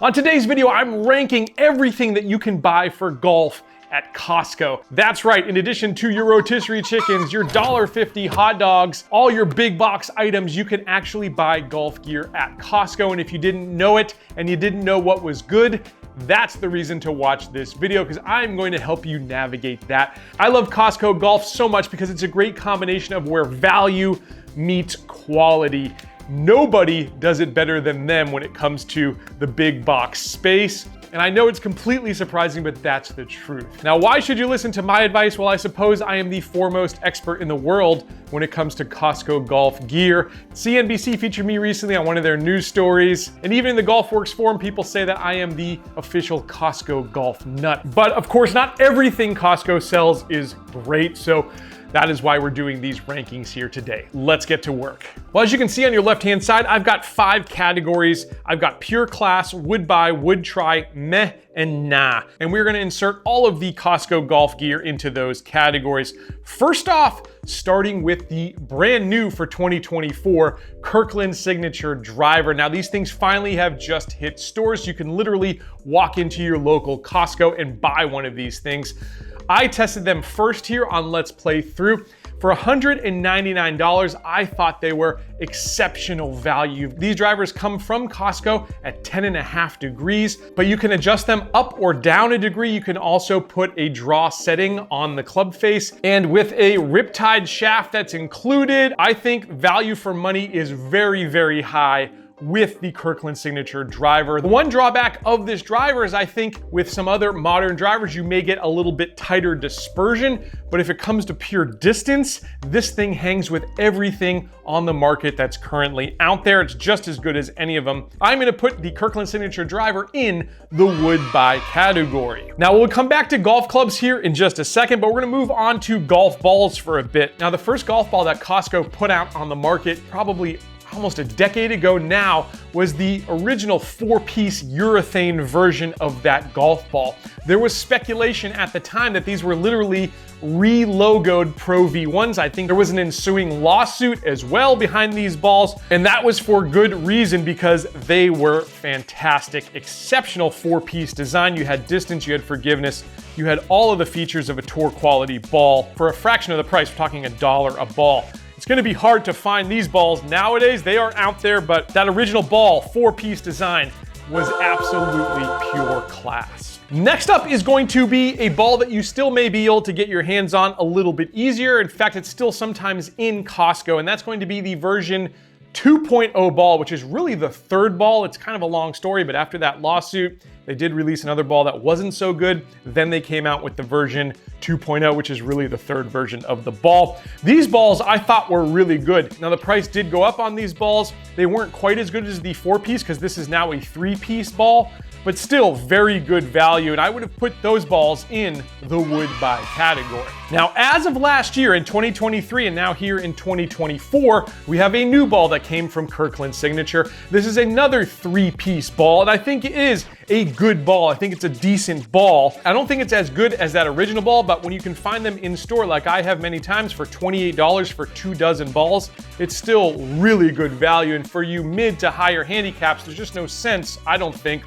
On today's video, I'm ranking everything that you can buy for golf at Costco. That's right, in addition to your rotisserie chickens, your $1.50 hot dogs, all your big box items, you can actually buy golf gear at Costco. And if you didn't know it and you didn't know what was good, that's the reason to watch this video, because I'm going to help you navigate that. I love Costco Golf so much because it's a great combination of where value meets quality. Nobody does it better than them when it comes to the big box space. And I know it's completely surprising, but that's the truth. Now, why should you listen to my advice? Well, I suppose I am the foremost expert in the world when it comes to Costco golf gear. CNBC featured me recently on one of their news stories. And even in the GolfWorks forum, people say that I am the official Costco golf nut. But of course, not everything Costco sells is great. So that is why we're doing these rankings here today. Let's get to work. Well, as you can see on your left-hand side, I've got 5 categories. I've got pure class, would buy, would try, meh, and nah. And we're gonna insert all of the Costco golf gear into those categories. First off, starting with the brand new for 2024 Kirkland Signature driver. Now, these things finally have just hit stores. You can literally walk into your local Costco and buy one of these things. I tested them first here on Let's Play Through. For $199, I thought they were exceptional value. These drivers come from Costco at 10.5 degrees, but you can adjust them up or down a degree. You can also put a draw setting on the club face. And with a Riptide shaft that's included, I think value for money is very, very high with the Kirkland Signature driver. The one drawback of this driver is I think with some other modern drivers, you may get a little bit tighter dispersion, but if it comes to pure distance, this thing hangs with everything on the market that's currently out there. It's just as good as any of them. I'm gonna put the Kirkland Signature driver in the would buy category. Now we'll come back to golf clubs here in just a second, but we're gonna move on to golf balls for a bit. Now the first golf ball that Costco put out on the market probably almost a decade ago now was the original 4-piece urethane version of that golf ball. There was speculation at the time that these were literally re-logoed Pro V1s. I think there was an ensuing lawsuit as well behind these balls, and that was for good reason because they were fantastic. Exceptional 4-piece design. You had distance, you had forgiveness, you had all of the features of a tour quality ball for a fraction of the price. We're talking $1 a ball. It's gonna be hard to find these balls nowadays. They are out there, but that original ball, 4-piece design, was absolutely pure class. Next up is going to be a ball that you still may be able to get your hands on a little bit easier. In fact, it's still sometimes in Costco, and that's going to be the version 2.0 ball, which is really the third ball. It's kind of a long story, but after that lawsuit, they did release another ball that wasn't so good. Then they came out with the version 2.0, which is really the third version of the ball. These balls I thought were really good. Now the price did go up on these balls. They weren't quite as good as the 4-piece because this is now a 3-piece ball, but still very good value. And I would have put those balls in the would buy category. Now, as of last year in 2023 and now here in 2024, we have a new ball that came from Kirkland Signature. This is another 3-piece ball, and I think it is a good ball. I think it's a decent ball. I don't think it's as good as that original ball, but when you can find them in store like I have many times for $28 for 2 dozen balls, it's still really good value. And for you mid to higher handicaps, there's just no sense, I don't think,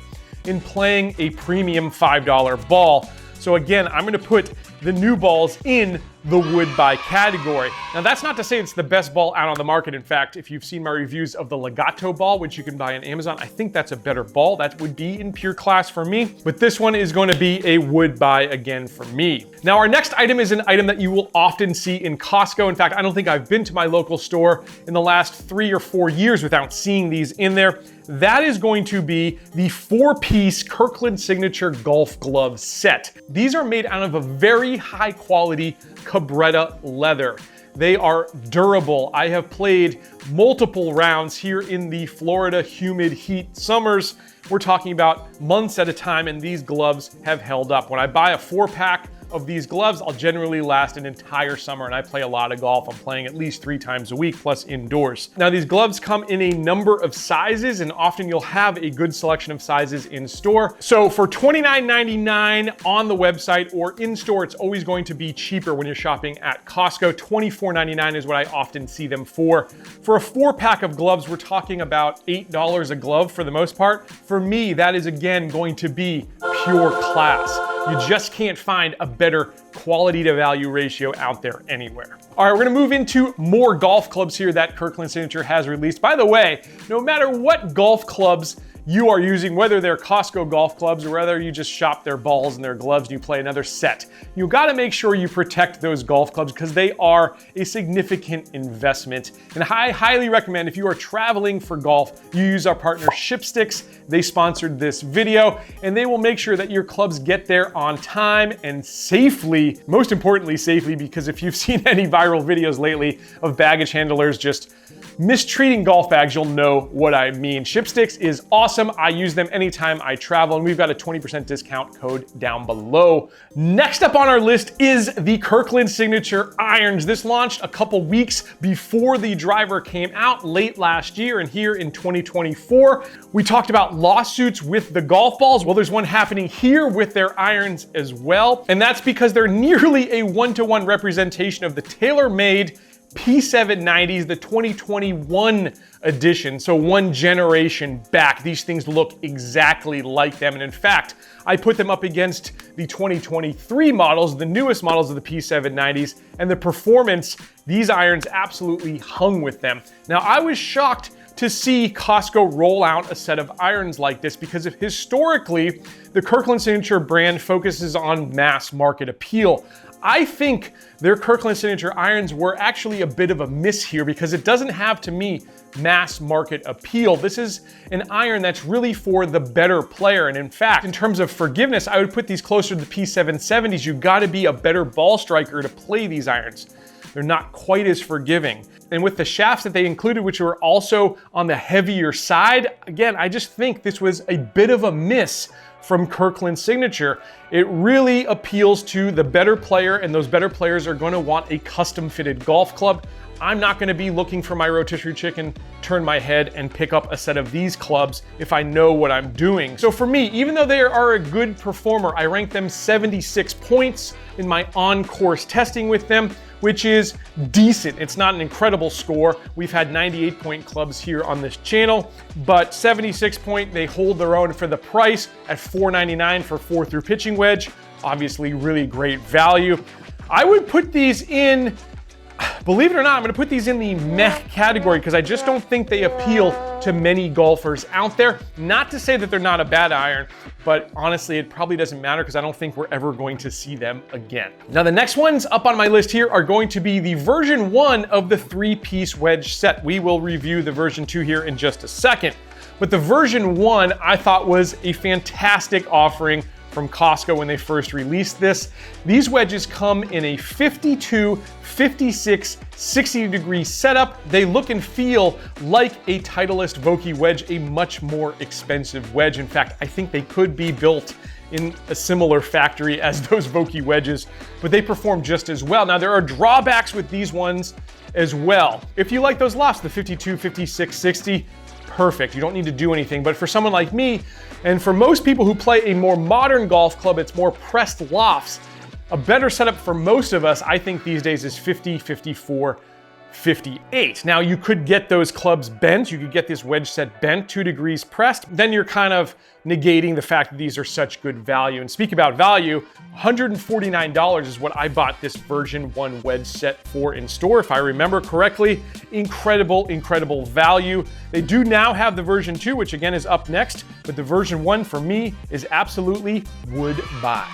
in playing a premium $5 ball. So again, I'm gonna put the new balls in the would buy category. Now that's not to say it's the best ball out on the market. In fact, if you've seen my reviews of the Legato ball, which you can buy on Amazon, I think that's a better ball. That would be in pure class for me, but this one is going to be a would buy again for me. Now our next item is an item that you will often see in Costco. In fact, I don't think I've been to my local store in the last 3 or 4 years without seeing these in there. That is going to be the 4-piece Kirkland Signature golf glove set. These are made out of a very high quality Cabretta leather. They are durable. I have played multiple rounds here in the Florida humid heat summers. We're talking about months at a time, and these gloves have held up. When I buy a 4-pack of these gloves, I'll generally last an entire summer, and I play a lot of golf. I'm playing at least 3 times a week, plus indoors. Now, these gloves come in a number of sizes, and often you'll have a good selection of sizes in store. So for $29.99 on the website or in store, it's always going to be cheaper when you're shopping at Costco. $24.99 is what I often see them for. For a 4-pack of gloves, we're talking about $8 a glove for the most part. For me, that is again going to be pure class. You just can't find a better quality to value ratio out there anywhere. All right, we're gonna move into more golf clubs here that Kirkland Signature has released. By the way, no matter what golf clubs you are using, whether they're Costco golf clubs or whether you just shop their balls and their gloves and you play another set, you gotta make sure you protect those golf clubs because they are a significant investment. And I highly recommend if you are traveling for golf, you use our partner Shipsticks. They sponsored this video and they will make sure that your clubs get there on time and safely, most importantly safely, because if you've seen any viral videos lately of baggage handlers just mistreating golf bags, you'll know what I mean. Shipsticks is awesome. I use them anytime I travel, and we've got a 20% discount code down below. Next up on our list is the Kirkland Signature irons. This launched a couple weeks before the driver came out late last year, and here in 2024, we talked about lawsuits with the golf balls. Well, there's one happening here with their irons as well, and that's because they're nearly a one-to-one representation of the tailor-made P790s, the 2021 edition, so one generation back. These things look exactly like them, and in fact, I put them up against the 2023 models, the newest models of the P790s, and the performance, these irons absolutely hung with them. Now, I was shocked to see Costco roll out a set of irons like this because historically, the Kirkland Signature brand focuses on mass market appeal. I think their Kirkland Signature irons were actually a bit of a miss here because it doesn't have, to me, mass market appeal. This is an iron that's really for the better player. And in fact, in terms of forgiveness, I would put these closer to the P770s. You've got to be a better ball striker to play these irons. They're not quite as forgiving. And with the shafts that they included, which were also on the heavier side, again, I just think this was a bit of a miss from Kirkland Signature. It really appeals to the better player, and those better players are going to want a custom fitted golf club. I'm not going to be looking for my rotisserie chicken, turn my head and pick up a set of these clubs if I know what I'm doing. So for me, even though they are a good performer, I rank them 76 points in my on-course testing with them, which is decent. It's not an incredible score. We've had 98-point clubs here on this channel, but 76 point, they hold their own for the price at $4.99 for 4-through pitching wedge. Obviously, really great value. I would put these in, believe it or not, I'm gonna put these in the meh category because I just don't think they appeal to many golfers out there. Not to say that they're not a bad iron, but honestly, it probably doesn't matter because I don't think we're ever going to see them again. Now, the next ones up on my list here are going to be the version 1 of the 3-piece wedge set. We will review the version 2 here in just a second. But the version 1 I thought was a fantastic offering from Costco when they first released this. These wedges come in a 52, 56, 60-degree setup. They look and feel like a Titleist Vokey wedge, a much more expensive wedge. In fact, I think they could be built in a similar factory as those Vokey wedges, but they perform just as well. Now, there are drawbacks with these ones as well. If you like those lofts, the 52, 56, 60, perfect. You don't need to do anything. But for someone like me, and for most people who play a more modern golf club, it's more pressed lofts. A better setup for most of us, I think these days, is 50, 54, 58. Now, you could get those clubs bent. You could get this wedge set bent 2 degrees pressed. Then you're kind of negating the fact that these are such good value. And speak about value, $149 is what I bought this version 1 wedge set for in store. If I remember correctly, incredible, incredible value. They do now have the version 2, which again is up next, but the version 1 for me is absolutely would buy.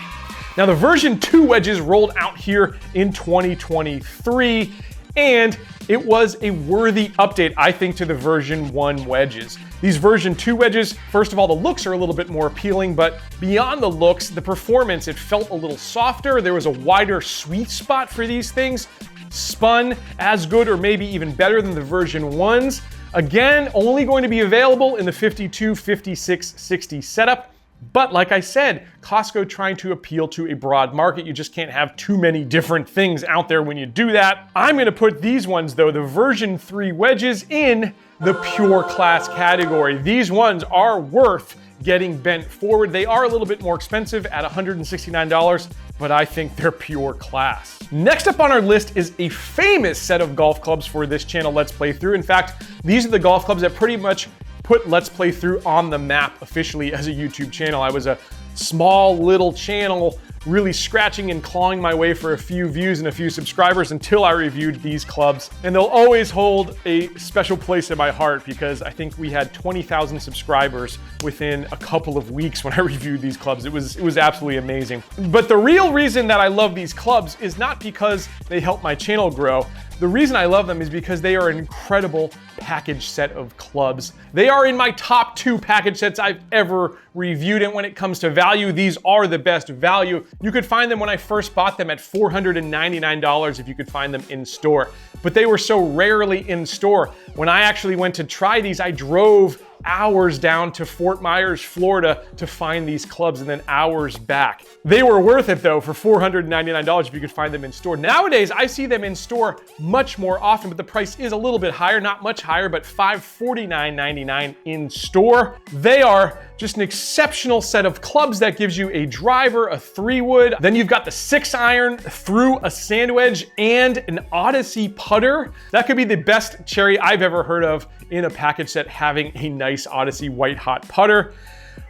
Now, the version 2 wedges rolled out here in 2023, and it was a worthy update, I think, to the version 1 wedges. These version 2 wedges, first of all, the looks are a little bit more appealing, but beyond the looks, the performance, it felt a little softer. There was a wider sweet spot for these things. Spun as good or maybe even better than the version 1s. Again, only going to be available in the 52, 56, 60 setup. But like I said, Costco trying to appeal to a broad market. You just can't have too many different things out there when you do that. I'm gonna put these ones though, the version 3 wedges, in the pure class category. These ones are worth getting bent forward. They are a little bit more expensive at $169, but I think they're pure class. Next up on our list is a famous set of golf clubs for this channel, Let's Play Through. In fact, these are the golf clubs that pretty much put Let's Play Through on the map officially as a YouTube channel. I was a small little channel really scratching and clawing my way for a few views and a few subscribers until I reviewed these clubs. And they'll always hold a special place in my heart because I think we had 20,000 subscribers within a couple of weeks when I reviewed these clubs. It was absolutely amazing. But the real reason that I love these clubs is not because they help my channel grow. The reason I love them is because they are an incredible package set of clubs. They are in my top 2 package sets I've ever reviewed, and when it comes to value, these are the best value. You could find them when I first bought them at $499 if you could find them in store, but they were so rarely in store. When I actually went to try these, I drove hours down to Fort Myers, Florida to find these clubs and then hours back. They were worth it though for $499 if you could find them in store. Nowadays, I see them in store much more often, but the price is a little bit higher, not much higher, but $549.99 in store. They are just an exceptional set of clubs that gives you a driver, a 3-wood, then you've got the 6-iron through a sand wedge and an Odyssey putter. That could be the best cherry I've ever heard of in a package set, having a nice Odyssey white hot putter.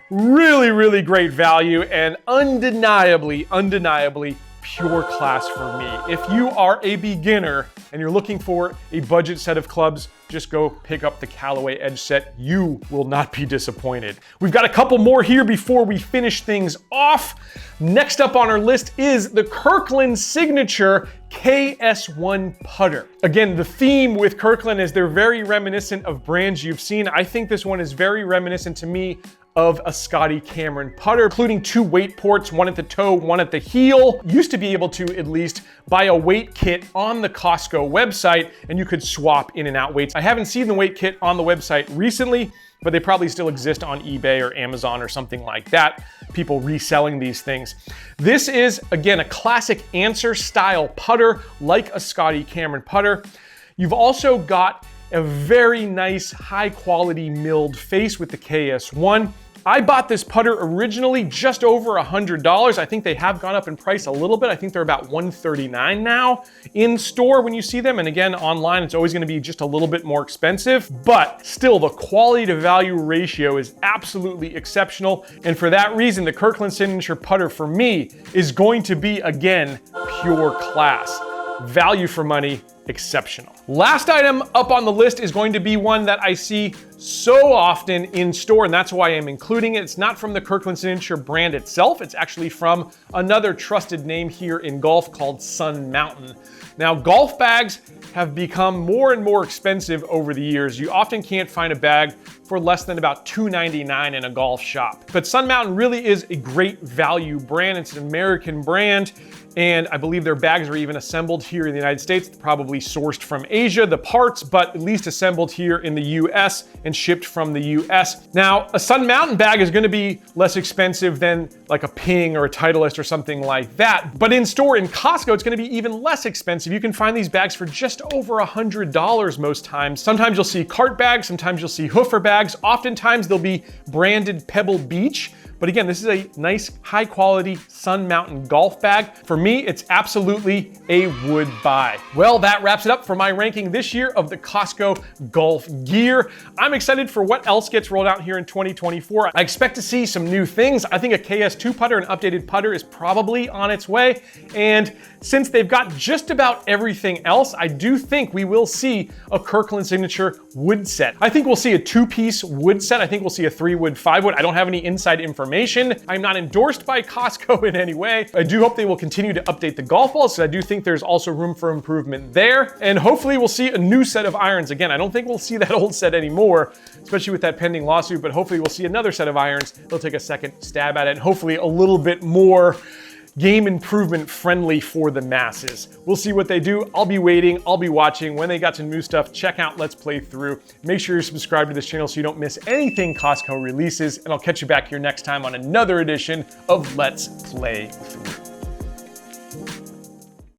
Really, really great value and undeniably pure class for me. If you are a beginner and you're looking for a budget set of clubs, just go pick up the Callaway Edge set. You will not be disappointed. We've got a couple more here before we finish things off. Next up on our list is the Kirkland Signature KS1 putter. Again, the theme with Kirkland is they're very reminiscent of brands you've seen. I think this one is very reminiscent to me of a Scotty Cameron putter, including 2 weight ports, one at the toe, one at the heel. Used to be able to at least buy a weight kit on the Costco website and you could swap in and out weights. I haven't seen the weight kit on the website recently, but they probably still exist on eBay or Amazon or something like that. People reselling these things. This is, again, a classic answer style putter like a Scotty Cameron putter. You've also got a very nice high quality milled face with the KS1. I bought this putter originally just over $100. I think they have gone up in price a little bit. I think they're about $139 now in store when you see them. And again, online, it's always gonna be just a little bit more expensive, but still the quality to value ratio is absolutely exceptional. And for that reason, the Kirkland Signature putter for me is going to be, again, pure class. Value for money, exceptional. Last item up on the list is going to be one that I see so often in store, and that's why I'm including it. It's not from the Kirkland Signature brand itself. It's actually from another trusted name here in golf called Sun Mountain. Now, golf bags have become more and more expensive over the years. You often can't find a bag for less than about $2.99 in a golf shop. But Sun Mountain really is a great value brand. It's an American brand, and I believe their bags are even assembled here in the United States, probably sourced from Asia, the parts, but at least assembled here in the US and shipped from the US. Now, a Sun Mountain bag is gonna be less expensive than like a Ping or a Titleist or something like that. But in store in Costco, it's gonna be even less expensive. You can find these bags for just over $100 most times. Sometimes you'll see cart bags, sometimes you'll see hoofer bags. Oftentimes they'll be branded Pebble Beach. But again, this is a nice, high quality Sun Mountain golf bag. For me, it's absolutely a would buy. Well, that wraps it up for my ranking this year of the Costco golf gear. I'm excited for what else gets rolled out here in 2024. I expect to see some new things. I think a KS2 putter, an updated putter, is probably on its way. And since they've got just about everything else, I do think we will see a Kirkland Signature wood set. I think we'll see a 2-piece wood set. I think we'll see a 3-wood, 5-wood. I don't have any inside information. I'm not endorsed by Costco in any way. I do hope they will continue to update the golf balls, so I do think there's also room for improvement there. And hopefully we'll see a new set of irons. Again, I don't think we'll see that old set anymore, especially with that pending lawsuit, but hopefully we'll see another set of irons. They'll take a second stab at it, and hopefully a little bit more game improvement friendly for the masses. We'll see what they do. I'll be waiting, I'll be watching. When they got some new stuff, check out Let's Play Through. Make sure you're subscribed to this channel so you don't miss anything Costco releases, and I'll catch you back here next time on another edition of Let's Play Through.